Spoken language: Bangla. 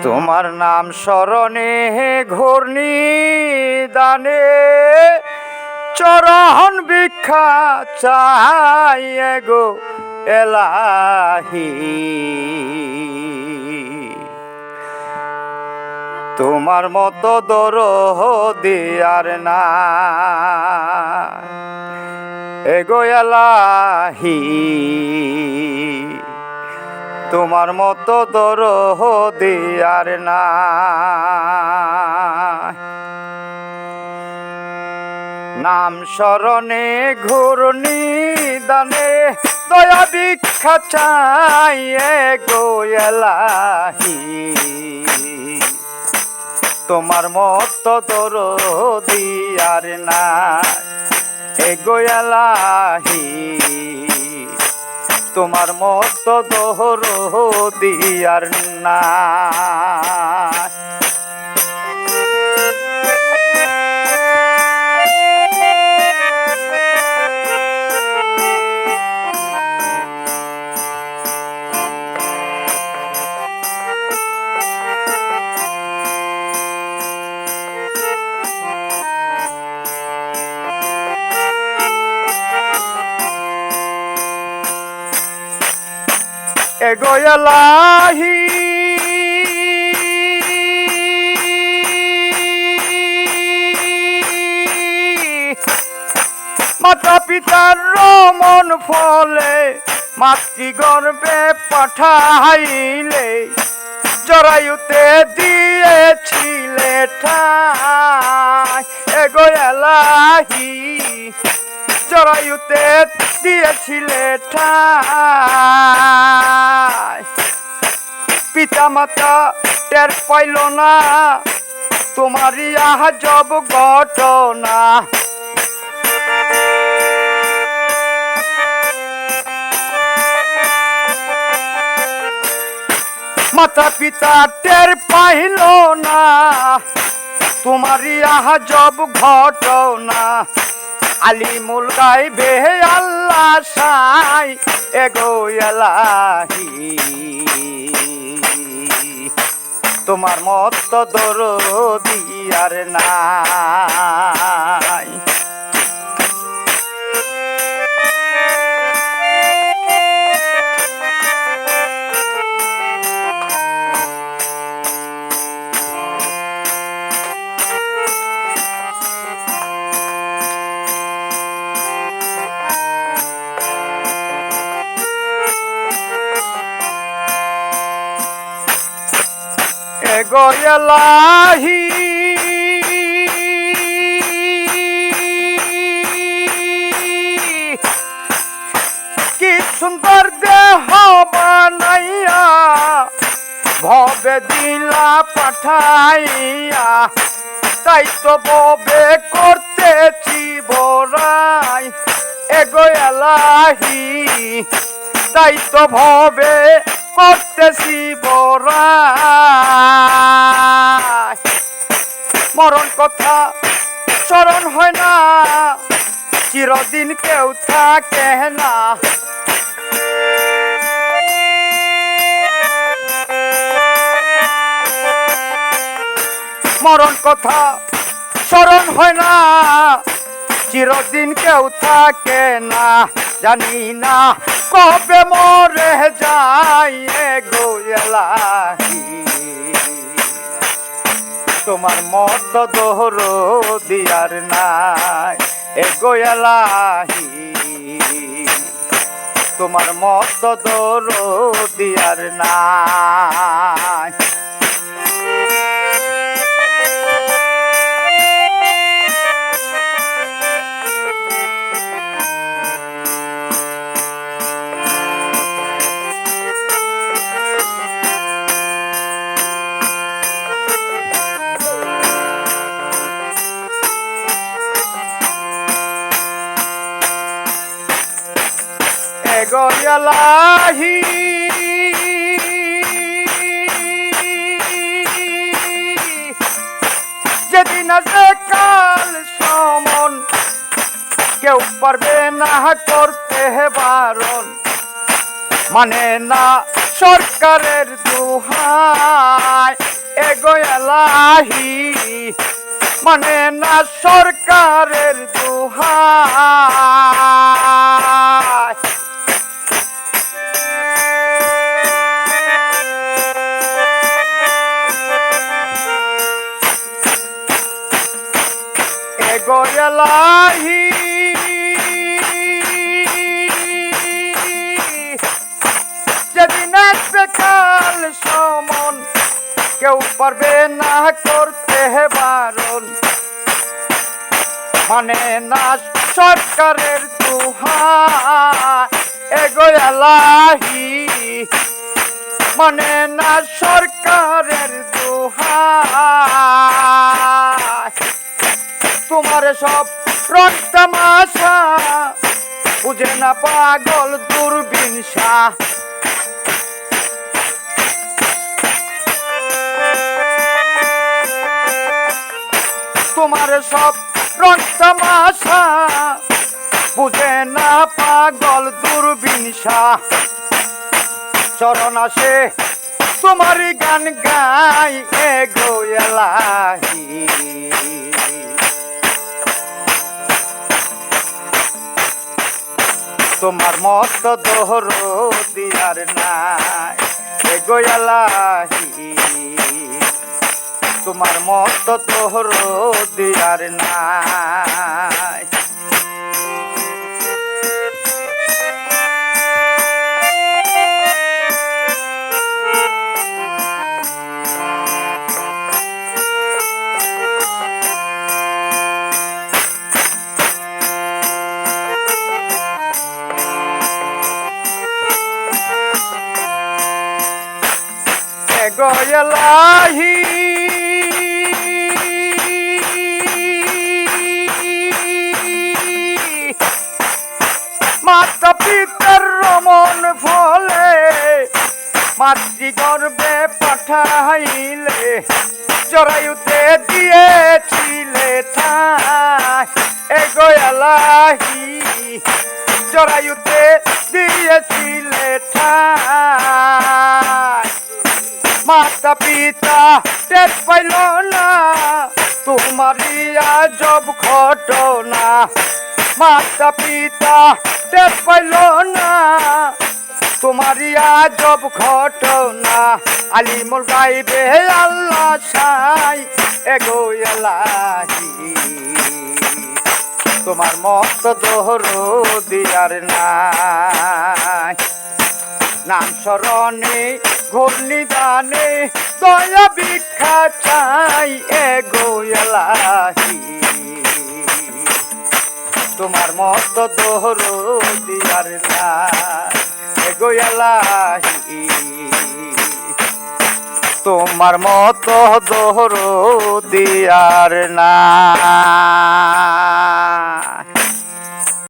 তোমার নাম স্মরণে ঘূর্ণি দানে চরণ ভিক্ষা চাই গো এলাহি। তোমার মতো দরদি আর না এগো এলাহি। তোমার মতো দরদি আর না। নাম স্মরণে ঘূর্ণি দানে দয়া ভিক্ষা চাই গো এলাহি। তোমার মতো দরদি আর না এগো এলাহি। তোমার মতো দরদি আর না। এগো এলাহি মাতা পিতার মন ফলে মাতৃগর্ভে পাঠাইলে জরায়ুতে দিয়েছিলে ঠাই। এগো এলাহি জরায়ুতে দিয়েছিলে ঠাই। পিতা মাতা টের পাইল না তোমারই আজব ঘটনা। মাতা পিতা টের পাইল না তোমারই আজব ঘটনা। আলিমুল গাইবে আল্লাহ সাই এগো এলাহি। তোমার মতো দরদি আর নাই। এগো এলাহি কি সুন্দর দেহ বানাইয়া ভবে দিলা পাঠাইয়া। তাই তো ভবে করতেছি বড়াই এগো এলাহি। তাই তো ভবে করতেছি বড়াই। মরণ কথা স্মরণ হয় না চিরদিন কেউ থাকে না। মরণ কথা স্মরণ হয় না চিরদিন কেউ থাকে না। জানি না কবে মরে যাই গো এলাহি। তোমার মতো দরদি আর নাই এগো এলাহি। তোমার মতো দরদি আর নাই। এগো এলাহি যেদিন আসে কাল সমন কেউ পারবে না করতে বারণ। মানে না সরকারের দোহাই এলাহি মানে না সরকারের দোহাই। এগো এলাহি যেদিন আসবে কাল সমন কেউ পারবে না করতে বারণ মানে না সরকারের দোহাই। এগো এলাহি মানে না সরকারের দোহাই। তোমার সব রং তামাশা বুঝে না পাগল দূরবীন শাহ। তোমার সব রং তামাশা বুঝে না পাগল দূরবীন শাহ। চরণ আসে তোমার গান গাই এগো এলাহি। তোমার মত দরদি আর নাই এগো এলাহি। তোমার মত দরদি আর নাই। এগো এলাহি মাতা পিতার রমন ফলে মাতৃগর্ভে পাঠাইলে জরায়ুতে দিয়েছিলে ঠাই। এগো এলাহি জরায়ুতে দিয়েছিলে ঠাই। মাতা পিতা টের পাইল না তোমারই আজব ঘটনা। মাতা পিতা টের পাইল না তোমারই আজব ঘটনা। আলিমুল গাইবে আল্লাহ সাই এগো এলাহি। তোমার মত দরদি আর নাই। নাম স্মরণে ঘোর নিদানে দয়া ভিক্ষা চাই এগো এলাহি। তোমার মত দরদি আর নাই এগো এলাহি। তোমার মত দরদি আর নাই।